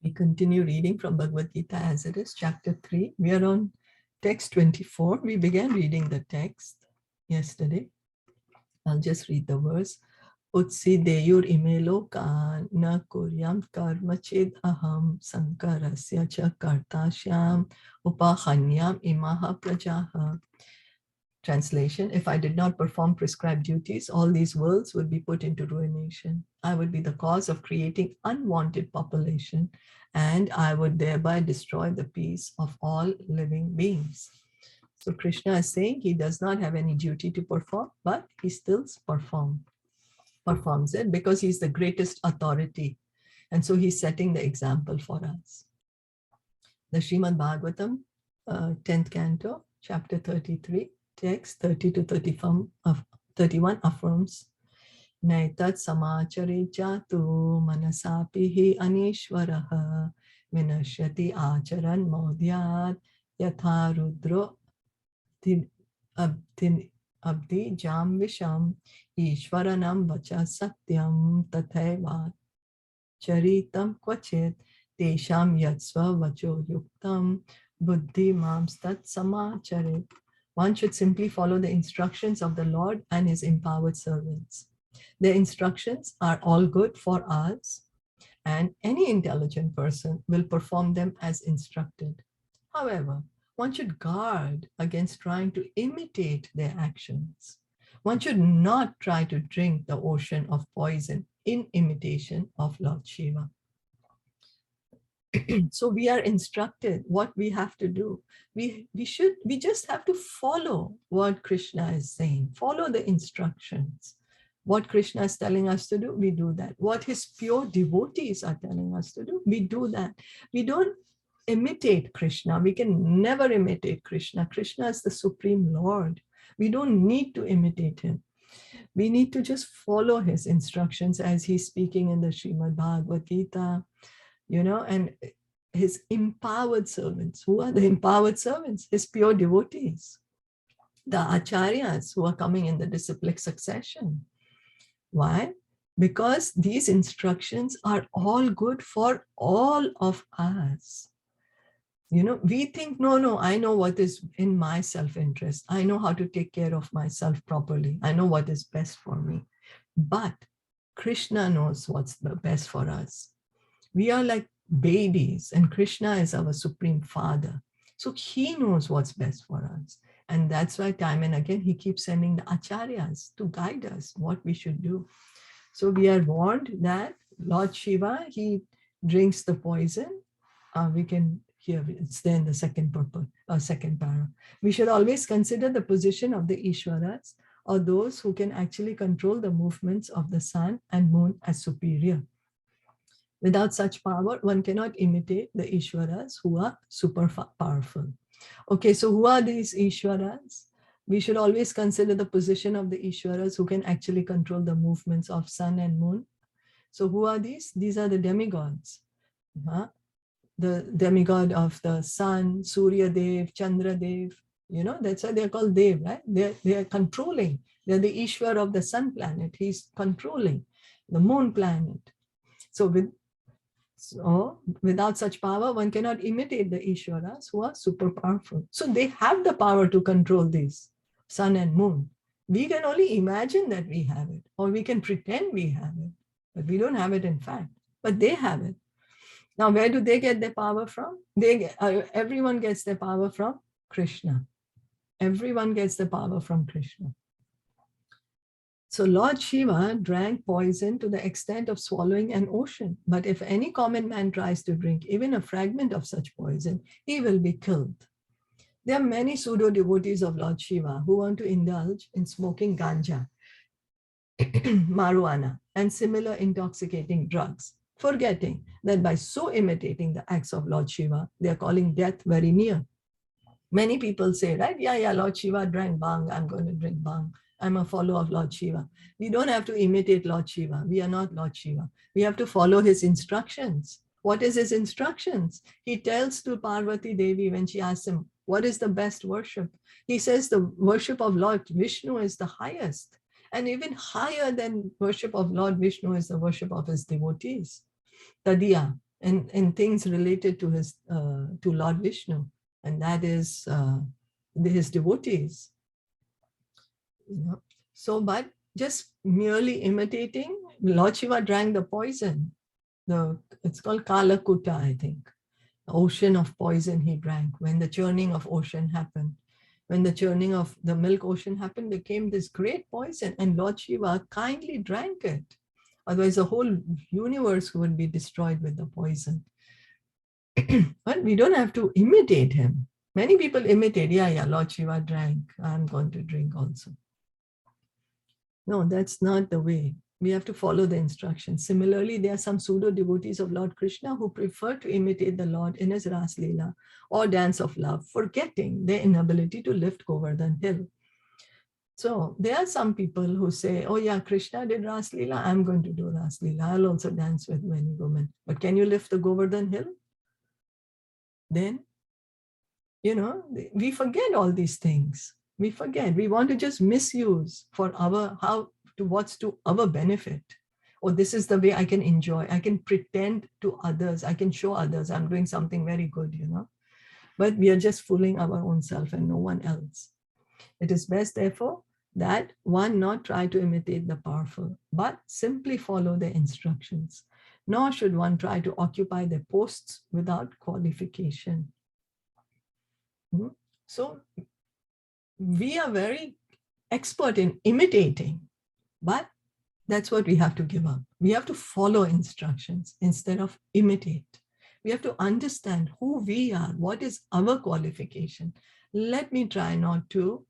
We continue reading from Bhagavad Gita as it is, chapter 3. We are on text 24. We began reading the text yesterday. I'll just read the verse. Utsi deyur imeloka na kuryam karma ched aham sankarasya cha kartashyam upahanyam imaha prajaha. Translation: if I did not perform prescribed duties, all these worlds would be put into ruination. I would be the cause of creating unwanted population, and I would thereby destroy the peace of all living beings. So Krishna is saying he does not have any duty to perform, but he still performs it because he's the greatest authority. And so he's setting the example for us. The Srimad Bhagavatam, 10th Canto, chapter 33, text 30 to 31 affirms, Naitat samachari jatu manasapihi anishvaraha vinashyati acharan modhyat yatha rudro abdi jam visham ishvaranam vacha satyam tathaiva charitam kvachit tesham yatsva vacho yuktam buddhi mamstat samacharit. One should simply follow the instructions of the Lord and his empowered servants. The instructions are all good for us, and any intelligent person will perform them as instructed. However, one should guard against trying to imitate their actions. One should not try to drink the ocean of poison in imitation of Lord Shiva. So we are instructed what we have to do. We just have to follow what Krishna is saying, follow the instructions. What Krishna is telling us to do, we do that. What his pure devotees are telling us to do, we do that. We don't imitate Krishna. We can never imitate Krishna. Krishna is the Supreme Lord. We don't need to imitate him. We need to just follow his instructions as he's speaking in the Srimad Bhagavad Gita, and his empowered servants. Who are the empowered servants? His pure devotees, the acharyas who are coming in the disciplic succession. Why? Because these instructions are all good for all of us. We think, no, I know what is in my self-interest. I know how to take care of myself properly. I know what is best for me. But Krishna knows what's the best for us. We are like babies, and Krishna is our Supreme Father. So he knows what's best for us. And that's why time and again, he keeps sending the acharyas to guide us what we should do. So we are warned that Lord Shiva, he drinks the poison. We can hear it's there in the second para. We should always consider the position of the Ishwaras, or those who can actually control the movements of the sun and moon, as superior. Without such power, one cannot imitate the Ishwaras who are super powerful. Okay, so who are these Ishwaras? We should always consider the position of the Ishwaras who can actually control the movements of sun and moon. So who are these? These are the demigods. The demigod of the sun, Surya Dev, Chandra Dev. That's why they're called Dev, right? They are controlling. They're the Ishwar of the sun planet. He's controlling the moon planet. So without such power, one cannot imitate the Ishwaras who are super powerful. So they have the power to control these sun and moon. We can only imagine that we have it, or we can pretend we have it, but we don't have it in fact. But they have it. Now, where do they get their power from? Everyone gets their power from Krishna. Everyone gets the power from Krishna. So Lord Shiva drank poison to the extent of swallowing an ocean. But if any common man tries to drink even a fragment of such poison, he will be killed. There are many pseudo-devotees of Lord Shiva who want to indulge in smoking ganja, marijuana, and similar intoxicating drugs, forgetting that by so imitating the acts of Lord Shiva, they are calling death very near. Many people say, right? Yeah, Lord Shiva drank bhang. I'm going to drink bhang. I'm a follower of Lord Shiva. We don't have to imitate Lord Shiva. We are not Lord Shiva. We have to follow his instructions. What is his instructions? He tells to Parvati Devi when she asks him, what is the best worship? He says the worship of Lord Vishnu is the highest. And even higher than worship of Lord Vishnu is the worship of his devotees. Tadiya, and things related to to Lord Vishnu, and that is his devotees. So, but just merely imitating, Lord Shiva drank the poison. It's called Kalakuta, I think. The ocean of poison he drank when the churning of ocean happened. When the churning of the milk ocean happened, there came this great poison, and Lord Shiva kindly drank it. Otherwise, the whole universe would be destroyed with the poison. But we don't have to imitate him. Many people imitate, yeah, Lord Shiva drank, I'm going to drink also. No, that's not the way. We have to follow the instructions. Similarly, there are some pseudo devotees of Lord Krishna who prefer to imitate the Lord in his Ras-Lila or dance of love, forgetting their inability to lift Govardhan hill. So there are some people who say, oh yeah, Krishna did Ras-Lila, I'm going to do Ras-Lila. I'll also dance with many women. But can you lift the Govardhan hill? Then, we forget all these things. We forget. We want to just misuse for what's to our benefit. Or this is the way I can enjoy. I can pretend to others. I can show others I'm doing something very good, But we are just fooling our own self and no one else. It is best, therefore, that one not try to imitate the powerful, but simply follow the instructions. Nor should one try to occupy their posts without qualification. So we are very expert in imitating, but that's what we have to give up. We have to follow instructions instead of imitate. We have to understand who we are, what is our qualification. Let me try not to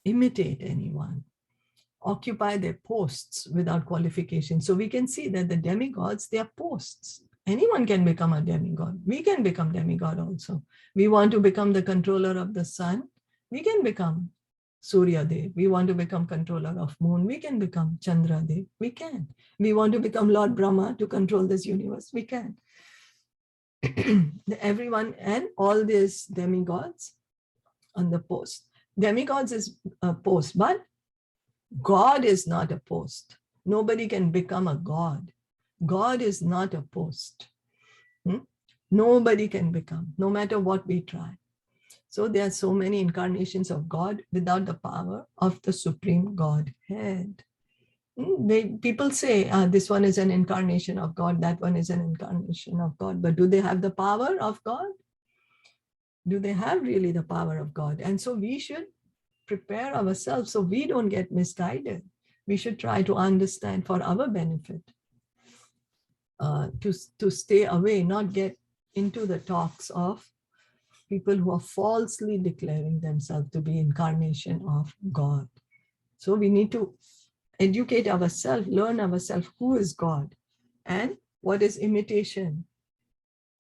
imitate anyone, occupy their posts without qualification. So we can see that the demigods, they are posts. Anyone can become a demigod. We can become demigod also. We want to become the controller of the sun. We can become Surya Dev. We want to become controller of moon. We can become Chandra Dev. We can. We want to become Lord Brahma to control this universe. We can. Everyone and all these demigods on the post. Demigods is a post, but God is not a post. Nobody can become a God. God is not a post. Nobody can become, no matter what we try. So there are so many incarnations of God without the power of the Supreme Godhead. People say this one is an incarnation of God, that one is an incarnation of God, but do they have the power of God? Do they have really the power of God? And so we should prepare ourselves so we don't get misguided. We should try to understand for our benefit, to stay away, not get into the talks of people who are falsely declaring themselves to be incarnation of God. So we need to educate ourselves, learn ourselves who is God and what is imitation.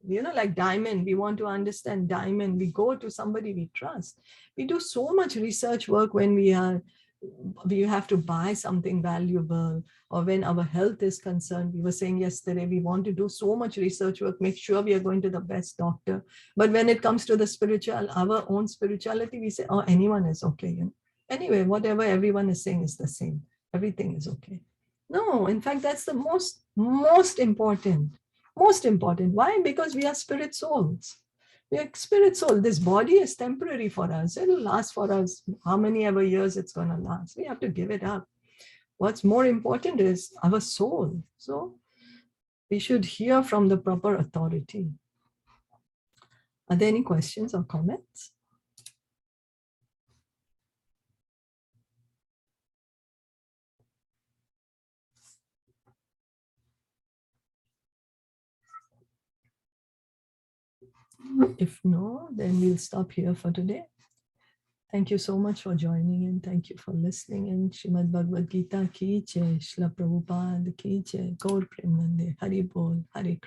Like diamond, we want to understand diamond. We go to somebody we trust. We do so much research work when we have to buy something valuable, or when our health is concerned. We were saying yesterday, we want to do so much research work, make sure we are going to the best doctor. But when it comes to the spiritual, our own spirituality, we say, oh, anyone is okay. Anyway, whatever everyone is saying is the same. Everything is okay. No, in fact, that's the most important. Most important. Why? Because we are spirit souls. We are spirit soul. This body is temporary for us. It will last for us how many ever years it's going to last. We have to give it up. What's more important is our soul. So we should hear from the proper authority. Are there any questions or comments? If no, then we'll stop here for today. Thank you so much for joining in. Thank you for listening in. Srimad Bhagavad Gita ki jai, Srila Prabhupada ki jai, Gaur Premanande, Hari Bol, Hare Krishna.